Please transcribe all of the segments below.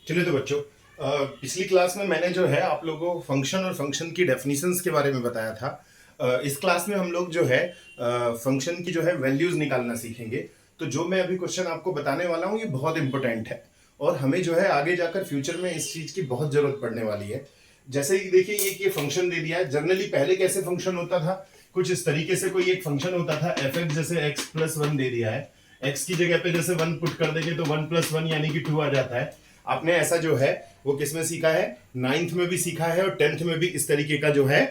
चलिए तो बच्चों, पिछली क्लास में मैंने जो है आप लोगों को फंक्शन और फंक्शन की डेफिनेशंस के बारे में बताया था। इस क्लास में हम लोग जो है फंक्शन की जो है वैल्यूज निकालना सीखेंगे। तो जो मैं अभी क्वेश्चन आपको बताने वाला हूँ ये बहुत इंपॉर्टेंट है और हमें जो है आगे जाकर फ्यूचर में इस चीज की बहुत जरूरत पड़ने वाली है। जैसे कि देखिए ये फंक्शन दे दिया है। जनरली पहले कैसे फंक्शन होता था, कुछ इस तरीके से कोई एक फंक्शन होता था एफ एक्स, जैसे एक्स प्लस वन दे दिया है, एक्स की जगह पे जैसे वन पुट कर देंगे तो वन प्लस वन यानी कि टू आ जाता है। आपने ऐसा जो है वो किस में सीखा है, नाइन्थ में भी सीखा है और टेंथ में भी इस तरीके का जो है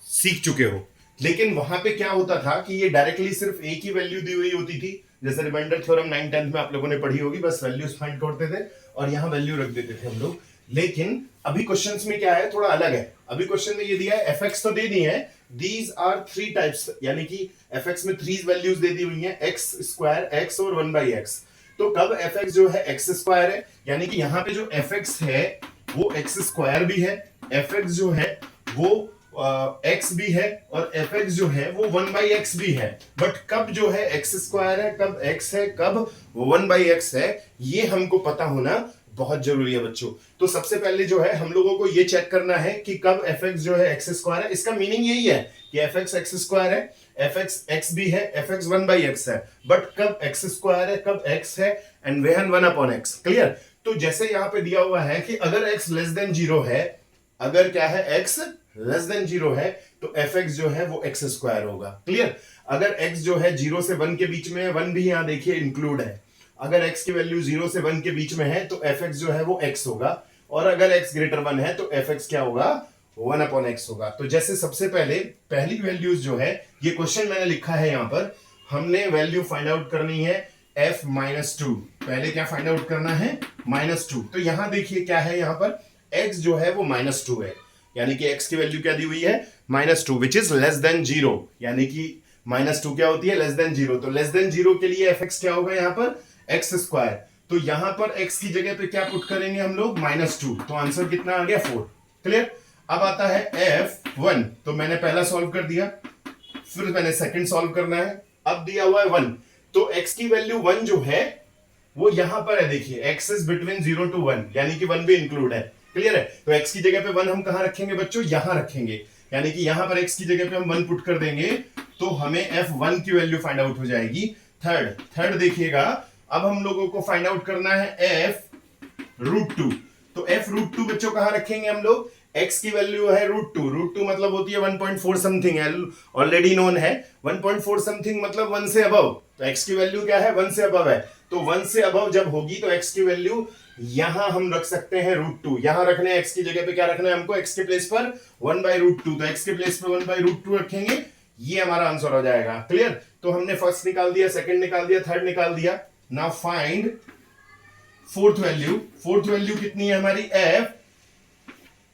सीख चुके हो। लेकिन वहां पे क्या होता था कि ये डायरेक्टली सिर्फ एक ही वैल्यू दी हुई होती थी। जैसे रिमाइंडर थ्योरम 9 10 में आप लोगों ने पढ़ी होगी, बस वैल्यूज फाइंड करते थे और यहां वैल्यू रख देते थे हम लोग। लेकिन अभी क्वेश्चंस में क्या है, थोड़ा अलग है। अभी क्वेश्चन में ये दिया है एफ एक्स तो दे दी है, दीज आर थ्री टाइप्स, यानी कि एफ एक्स में थ्री वैल्यूज दे दी हुई है, एक्स स्क्वायर, एक्स और वन बाई एक्स। तो कब एफ एक्स जो है एक्स स्क्वायर है, यानी कि यहां पे जो एफ एक्स है वो एक्स स्क्वायर भी है, एफ एक्स जो है वो एक्स भी है और एफ एक्स जो है वो वन बाई एक्स भी है। बट कब जो है एक्स स्क्वायर है, कब एक्स है, कब वन बाई एक्स है, ये हमको पता होना बहुत जरूरी है बच्चों। तो सबसे पहले जो है हम लोगों को ये चेक करना है कि कब एफ एक्स जो है एक्स स्क्वायर है। इसका मीनिंग यही है कि एफ एक्स एक्स स्क्वायर है, एफ एक्स एक्स भी है, F x one by x है। बट कब एक्स स्क्वायर है, कब एक्स है, and वेहन one upon x. Clear. तो जैसे यहां पे दिया हुआ है कि अगर एक्स लेस देन जीरो है, अगर क्या है एक्स लेस देन जीरो है तो एफ एक्स जो है वो एक्स स्क्वायर होगा। क्लियर। अगर एक्स जो है जीरो से वन के बीच में है, वन भी यहां देखिए इंक्लूड है, अगर एक्स की वैल्यू जीरो से वन के बीच में है तो एफ एक्स जो है वो एक्स होगा, और अगर एक्स ग्रेटर वन है तो एफ एक्स क्या होगा, वन अपॉन एक्स होगा। तो जैसे सबसे पहले पहली वैल्यूज जो है, ये क्वेश्चन मैंने लिखा है यहां पर, हमने वैल्यू फाइंड आउट करनी है एफ माइनस टू। पहले क्या फाइंड आउट करना है, माइनस टू। तो यहां देखिए क्या है, यहां पर एक्स जो है वो माइनस टू है, यानी कि एक्स की वैल्यू क्या दी हुई है, minus two, which is less than zero. यानी कि माइनस टू क्या होती है, लेस देन जीरो। तो लेस देन जीरो के लिए एफ एक्स क्या होगा, यहां पर एक्स स्क्वायर। तो यहां पर एक्स की जगह पे क्या पुट करेंगे हम लोग, माइनस टू। तो आंसर कितना आ गया, 4। क्लियर। अब आता है एफ वन, तो मैंने पहला सॉल्व कर दिया, फिर मैंने सेकंड सॉल्व करना है। अब दिया हुआ है वन, तो एक्स की वैल्यू वन जो है वो यहां पर है, देखिए x is between zero to one, यानी कि वन भी इंक्लूड है। क्लियर है। तो एक्स की जगह पे वन हम कहां रखेंगे बच्चों, यहां रखेंगे, यानी कि यहां पर एक्स की जगह पे हम वन पुट कर देंगे तो हमें एफ वन की वैल्यू फाइंड आउट हो जाएगी। थर्ड देखिएगा, अब हम लोगों को फाइंड आउट करना है एफ रूट टू। तो एफ रूट टू बच्चों कहां रखेंगे हम लोग, एक्स की वैल्यू है रूट टू मतलब होती है 1.4 समथिंग है, ऑलरेडी नोन है। 1.4 समथिंग मतलब वन से अबव, तो एक्स की वैल्यू क्या है, वन से अबव है। तो वन से अबव जब होगी तो एक्स की वैल्यू यहां हम रख सकते हैं रूट टू। यहां रखने एक्स की जगह पे क्या रखना है हमको, एक्स के प्लेस पर वन बाई रूट टू। तो एक्स के प्लेस पे वन बाई रूट टू रखेंगे, ये हमारा आंसर हो जाएगा। क्लियर। तो हमने फर्स्ट निकाल दिया, सेकंड निकाल दिया, थर्ड निकाल दिया। Now find fourth value. Fourth value कितनी है हमारी, f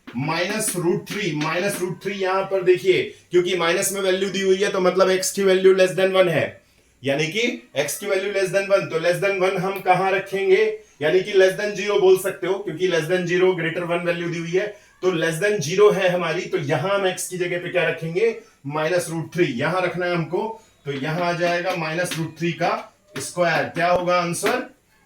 minus root three. Minus root three यहां पर देखिए, क्योंकि माइनस में वैल्यू दी हुई है तो मतलब एक्स की वैल्यू लेस देन वन है, यानी कि एक्स की वैल्यू लेस देन वन। तो लेस देन वन हम कहां रखेंगे, यानी कि लेस देन जीरो बोल सकते हो, क्योंकि less than zero greater one value दी हुई है। तो लेस देन जीरो है हमारी, तो यहां हम एक्स की जगह पे क्या रखेंगे, माइनस रूट थ्री यहां रखना है हमको। तो यहां आ जाएगा माइनस रूट थ्री का स्क्वायर, क्या होगा आंसर,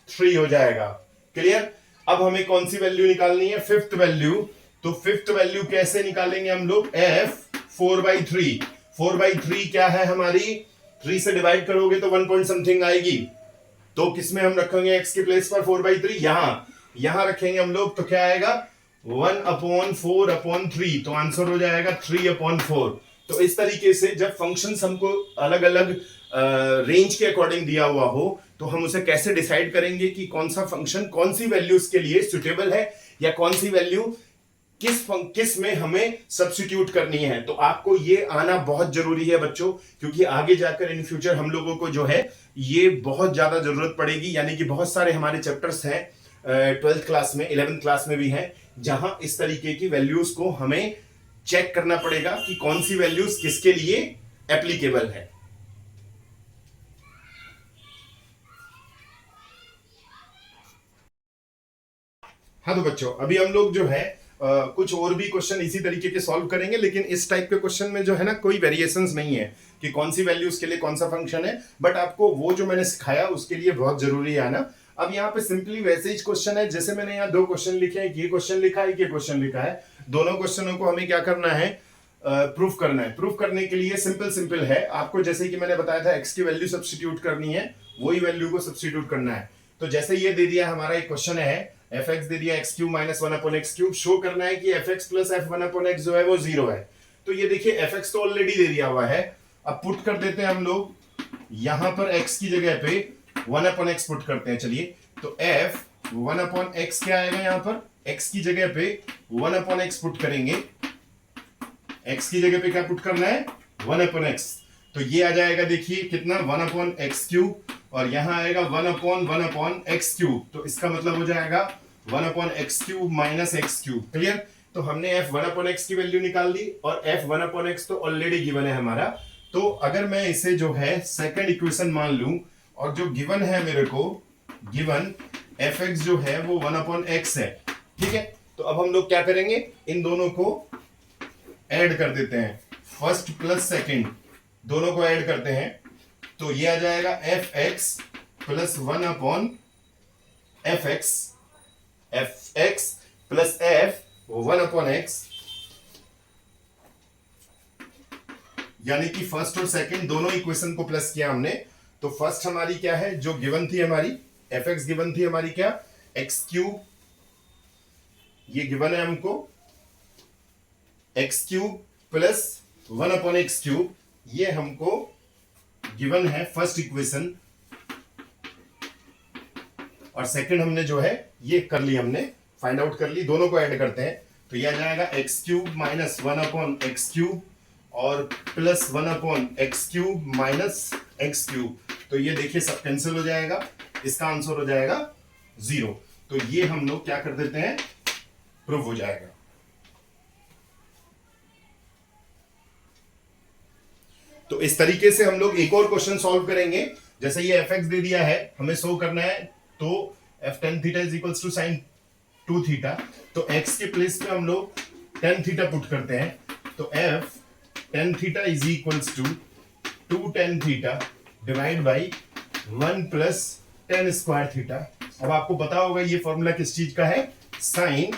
3 हो जाएगा। क्लियर। अब हमें कौन सी वैल्यू निकालनी है, फिफ्थ वैल्यू। तो फिफ्थ वैल्यू कैसे निकालेंगे हम लोग, एफ 4/3। 4/3 क्या है हमारी, 3 से डिवाइड करोगे तो 1 पॉइंट समथिंग आएगी। तो किसमें हम रखेंगे एक्स के प्लेस पर 4/3, यहां रखेंगे हम लोग। तो क्या आएगा, 1/4/3। तो आंसर हो जाएगा 3/4। तो इस तरीके से जब फंक्शंस हमको अलग अलग रेंज के अकॉर्डिंग दिया हुआ हो तो हम उसे कैसे डिसाइड करेंगे कि कौन सा फंक्शन कौन सी वैल्यूज के लिए सुटेबल है, या कौन सी वैल्यू किस में हमें सब्स्टिट्यूट करनी है। तो आपको ये आना बहुत जरूरी है बच्चों, क्योंकि आगे जाकर इन फ्यूचर हम लोगों को जो है ये बहुत ज्यादा जरूरत पड़ेगी। यानी कि बहुत सारे हमारे चैप्टर्स हैं 12th क्लास में, 11th क्लास में भी हैं, जहां इस तरीके की वैल्यूज को हमें चेक करना पड़ेगा कि कौन सी वैल्यूज किसके लिए एप्लीकेबल है। हाँ तो बच्चों, अभी हम लोग जो है कुछ और भी क्वेश्चन इसी तरीके के सॉल्व करेंगे, लेकिन इस टाइप के क्वेश्चन में जो है ना कोई वेरिएशंस नहीं है कि कौन सी वैल्यूज के लिए कौन सा फंक्शन है। बट आपको वो जो मैंने सिखाया उसके लिए बहुत जरूरी है ना, अब यहाँ पे सिंपली वैसे ही क्वेश्चन है, जैसे मैंने यहाँ दो क्वेश्चन लिखे हैं, ये क्वेश्चन लिखा है, ये क्वेश्चन लिखा है, दोनों क्वेश्चनों को हमें क्या करना है, प्रूफ करना है। प्रूफ करने के लिए सिंपल है, आपको जैसे कि मैंने बताया था एक्स की वैल्यू सब्स्टिट्यूट करनी है, वही वैल्यू को सब्स्टिट्यूट करना है। तो जैसे ये दे दिया हमारा एक क्वेश्चन है, एफ एक्स दे दिया x cube minus 1/x3, show करना है कि F x plus F 1/x जो है वो 0 है। तो ये देखिए एफ एक्स तो ऑलरेडी दे दिया हुआ है, अब पुट कर देते हैं हम लोग यहां पर x की जगह पे 1/x पुट करते हैं। चलिए, तो f 1/x क्या आएगा, यहां पर x की जगह पे 1/x पुट करेंगे, x की जगह पे क्या पुट करना है, 1/x। तो ये आ जाएगा देखिए कितना, 1/x3, और यहां आएगा 1/1/x3। तो इसका मतलब हो जाएगा 1/x3 माइनस x3। क्लियर। तो हमने f 1/x की वैल्यू निकाल दी, और f 1/x तो ऑलरेडी गिवन है हमारा। तो अगर मैं इसे जो है सेकंड इक्वेशन मान लूं, और जो गिवन है मेरे को, गिवन एफ एक्स जो है वो 1/x है, ठीक है। तो अब हम लोग क्या करेंगे, इन दोनों को ऐड कर देते हैं, फर्स्ट प्लस सेकंड दोनों को ऐड करते हैं। तो ये आ जाएगा F x plus 1/f(x), F x plus F 1/x, यानी कि फर्स्ट और सेकंड दोनों इक्वेशन को प्लस किया हमने। तो फर्स्ट हमारी क्या है, जो गिवन थी हमारी एफ एक्स गिवन थी हमारी क्या, x3, ये गिवन है हमको x3 प्लस 1/x3, ये हमको गिवन है फर्स्ट इक्वेशन। और सेकंड हमने जो है ये कर ली, हमने फाइंड आउट कर ली, दोनों को ऐड करते हैं। तो ये आ जाएगा x3 माइनस 1/x3 और प्लस 1/x3 माइनस x3। तो ये देखिए सब कैंसिल हो जाएगा, इसका आंसर हो जाएगा 0। तो ये हम लोग क्या कर देते हैं, प्रूफ हो जाएगा। तो इस तरीके से हम लोग एक और क्वेश्चन सॉल्व करेंगे। जैसे ये एफ एक्स दे दिया है, हमें शो करना है, तो f tan theta is equals to sin 2 theta. तो x के प्लेस पे हम लोग tan थीटा पुट करते हैं। तो f tan theta is equals to 2 tan theta divide by 1 plus tan square theta. अब आपको पता होगा ये फॉर्मूला किस चीज का है, sin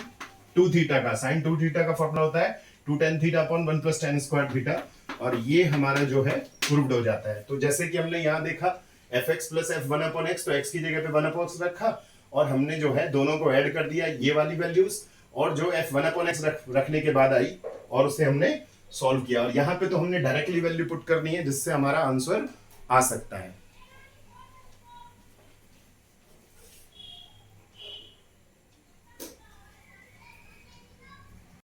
2 थीटा का। sin 2 थीटा का फॉर्मूला होता है 2 tan theta upon 1 plus tan square theta, और ये हमारा जो है प्रूव्ड हो जाता है। तो जैसे कि हमने यहां देखा F x plus F 1/x, तो x की जगह पे 1/x रखा, और हमने जो है दोनों को ऐड कर दिया, ये वाली वैल्यूज और जो f 1/x रखने के बाद आई, और उसे हमने सॉल्व किया। और यहाँ पे तो हमने डायरेक्टली वैल्यू पुट करनी है जिससे हमारा आंसर आ सकता है।